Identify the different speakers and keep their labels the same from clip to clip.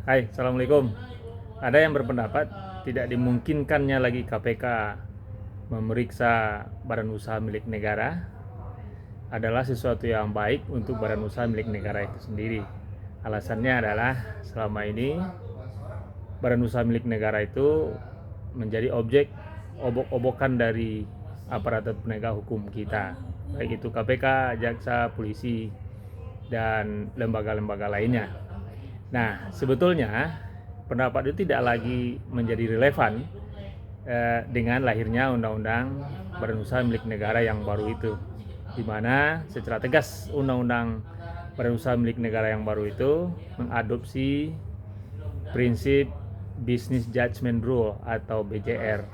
Speaker 1: Hai, Assalamualaikum. Ada yang berpendapat tidak dimungkinkannya lagi KPK memeriksa badan usaha milik negara adalah sesuatu yang baik untuk badan usaha milik negara itu sendiri. Alasannya adalah selama ini badan usaha milik negara itu menjadi objek obok-obokan dari aparatur penegak hukum kita, baik itu KPK, jaksa, polisi, dan lembaga-lembaga lainnya. Nah, sebetulnya pendapat itu tidak lagi menjadi relevan dengan lahirnya Undang-Undang Badan Usaha Milik Negara yang baru itu, di mana secara tegas Undang-Undang Badan Usaha Milik Negara yang baru itu mengadopsi prinsip Business Judgment Rule atau BJR.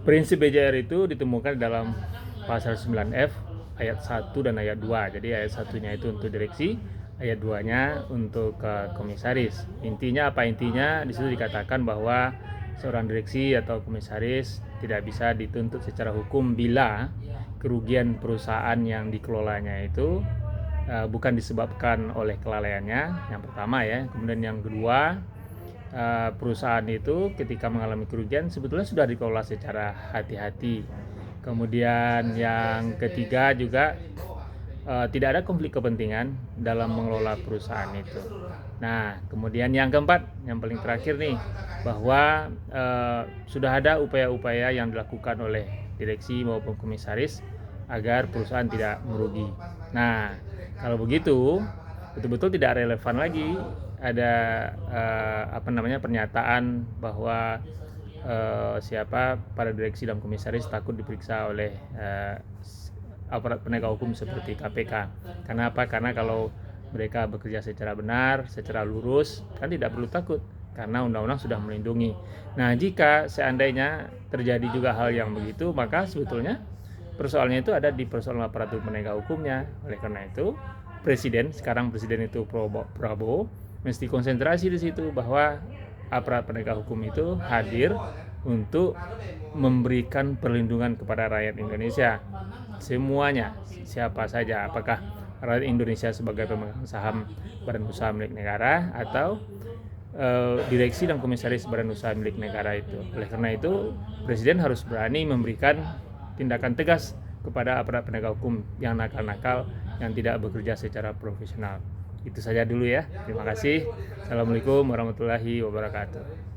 Speaker 1: Prinsip BJR itu ditemukan dalam pasal 9F ayat 1 dan ayat 2. Jadi ayat 1-nya itu untuk direksi, ayat 2-nya untuk komisaris. Intinya apa? Intinya di situ dikatakan bahwa seorang direksi atau komisaris tidak bisa dituntut secara hukum bila kerugian perusahaan yang dikelolanya itu bukan disebabkan oleh kelalaiannya, yang pertama ya. Kemudian yang kedua, perusahaan itu ketika mengalami kerugian sebetulnya sudah dikelola secara hati-hati. Kemudian yang ketiga juga tidak ada konflik kepentingan dalam mengelola perusahaan itu. Nah, kemudian yang keempat, yang paling terakhir nih, bahwa sudah ada upaya-upaya yang dilakukan oleh direksi maupun komisaris agar perusahaan tidak merugi. Nah, kalau begitu betul-betul tidak relevan lagi ada pernyataan bahwa siapa para direksi dan komisaris takut diperiksa oleh aparat penegak hukum seperti KPK. Karena apa? Karena kalau mereka bekerja secara benar, secara lurus, kan tidak perlu takut karena undang-undang sudah melindungi. Nah, jika seandainya terjadi juga hal yang begitu, maka sebetulnya persoalannya itu ada di persoalan aparatur penegak hukumnya. Oleh karena itu, sekarang presiden itu Prabowo mesti konsentrasi di situ bahwa aparat penegak hukum itu hadir untuk memberikan perlindungan kepada rakyat Indonesia semuanya, siapa saja, apakah rakyat Indonesia sebagai pemegang saham badan usaha milik negara atau direksi dan komisaris badan usaha milik negara itu. Oleh karena itu, presiden harus berani memberikan tindakan tegas kepada aparat penegak hukum yang nakal-nakal, yang tidak bekerja secara profesional. Itu saja dulu ya. Terima kasih. Assalamualaikum warahmatullahi wabarakatuh.